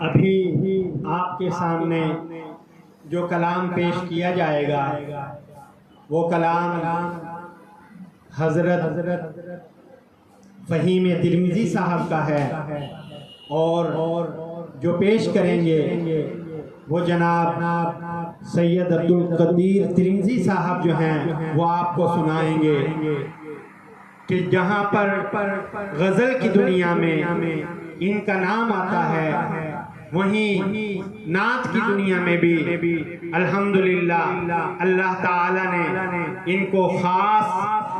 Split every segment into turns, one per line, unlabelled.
अभी आपके सामने जो कलाम पेश किया जाएगा वो कलाम हज़रत फ़हीम तिरमिज़ी साहब का है और जो पेश करेंगे वो जनाब सैयद अब्दुल कदीर तिरमिज़ी साहब जो हैं वो आपको सुनाएंगे कि जहाँ पर गज़ल की दुनिया में इनका नाम आता है वहीं नात की दुनिया में भी अल्हम्दुलिल्लाह अल्लाह ताला ने इनको ख़ास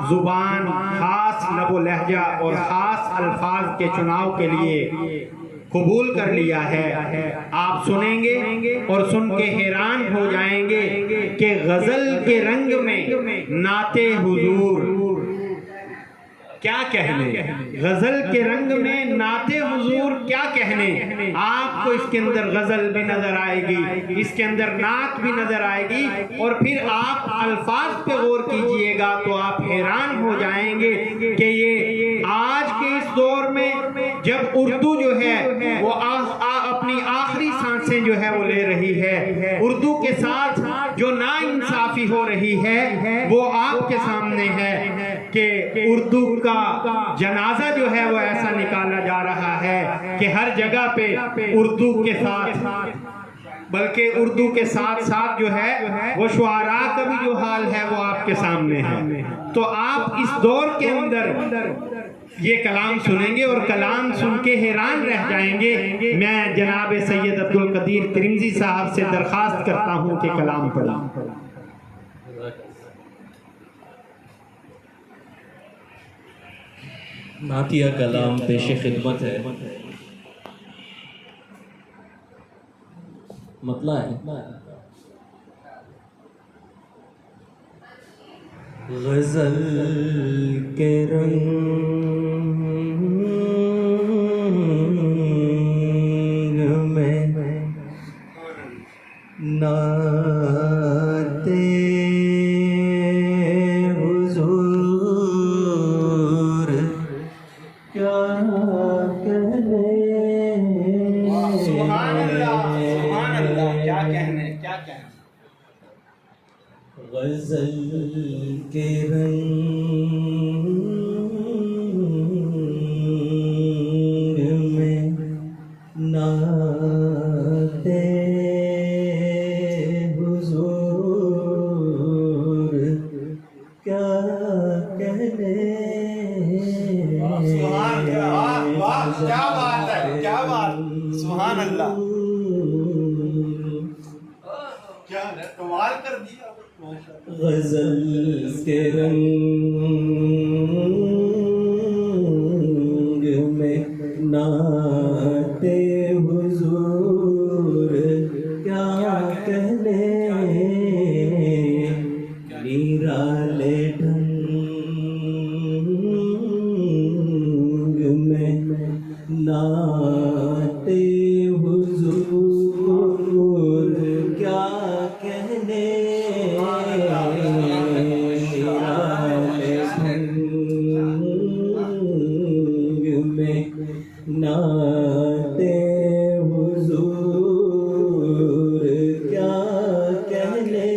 ज़ुबान, ख़ास लबो लहजा और ख़ास अल्फाज के चुनाव के लिए कबूल कर लिया है। आप सुनेंगे और सुन के हैरान हो जाएंगे कि गज़ल के रंग में नाते हुजूर क्या कहने, गज़ल के रंग में नाते हुजूर क्या कहने। आपको इसके अंदर गज़ल भी नज़र आएगी, इसके अंदर नात भी नज़र आएगी और फिर आप अल्फाज पे गौर कीजिएगा तो आप हैरान हो जाएंगे कि ये आज के इस दौर में जब उर्दू जो है वो अपनी आखिरी सांसें जो है वो ले रही है, उर्दू के साथ जो नाइंसाफ़ी हो रही है वो आपके सामने है कि उर्दू का जनाजा जो है वो ऐसा निकाला जा रहा है कि हर जगह पे उर्दू के साथ, बल्कि उर्दू के साथ साथ जो है वो शुआरा का भी जो हाल है वो आपके सामने है। तो आप इस दौर के अंदर ये कलाम सुनेंगे और कलाम सुन के हैरान रह जाएंगे। मैं जनाब सैयद अब्दुल कदीर तिरमिज़ी साहब से दरख्वास्त करता हूँ कि कलाम पढ़ें।
नातिया कलाम पेश खिदमत है। मतला है गज़ल के रंग में नाते गज़ल के रंग में नाते हुजूर क्या कहने।
क्या बात है, क्या बात, सुभान अल्लाह, क्या कमाल कर दिया।
गज़ल के रंग में नाते हुजूर क्या कहने। निराले ढंग में नाते हुजूर क्या कहने। नाते हुजूर क्या कहने।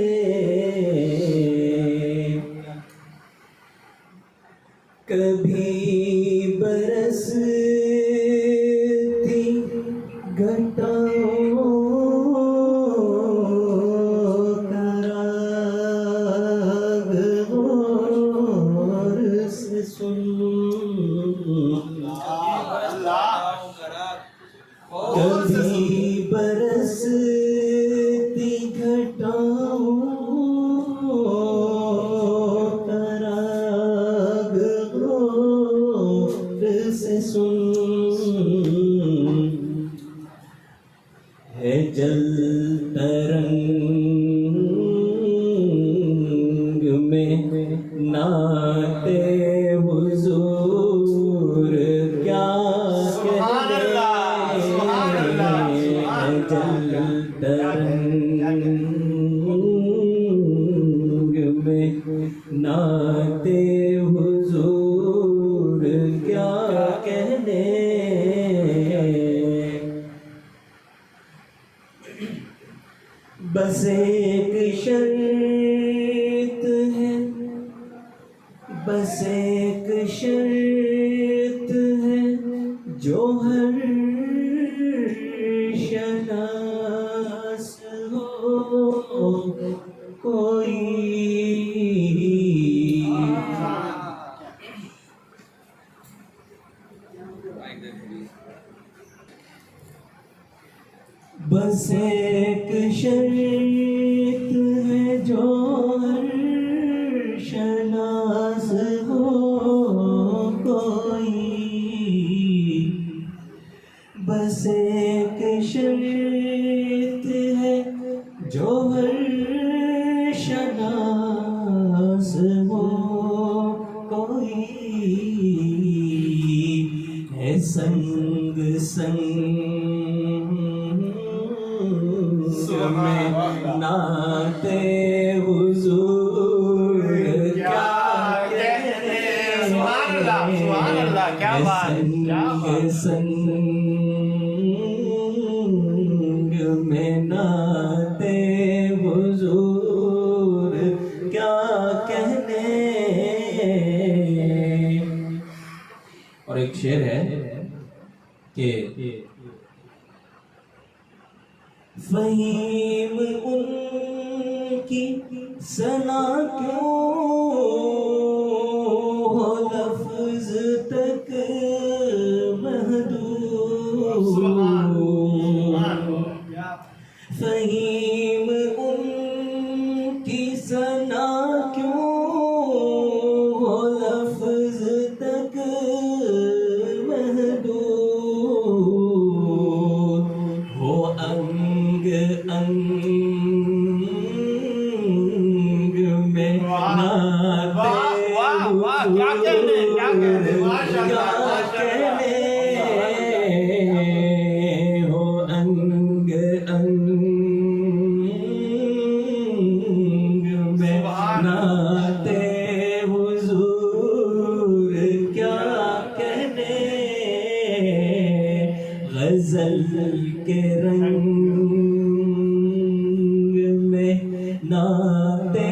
कभी बरसती घटाओं का राग गौर से सुन। कभी बरसती घटाओं का राग गौर से सुन। है जल तरंग में नाते हुजूर क्या कहने। जल तरंग में नाते हुजूर क्या कहने। बस एक शर्त है, बस एक शर्त है, जो हर शनास हो कोई। बस एक शर्त है, जो हर शनास हो कोई। बस एक शर्त है, जो हर शनास हो कोई। है संग संग में नाते हुजूर क्या कहने।
सुभान अल्लाह, क्या बात, क्या बात।
संग में नाते हुजूर क्या कहने। और एक शेर है कि फ़हीम उनकी सना क्यों हो लफ्ज़ तक महदूद। फ़हीम उनकी सना क्यों हो लफ्ज़ तक महदूद। हो अंग में नाते
क्या कहने, क्या कहने,
क्या कहने। हो अंग में नाते हुजूर क्या कहने। गजल के रंग में नाते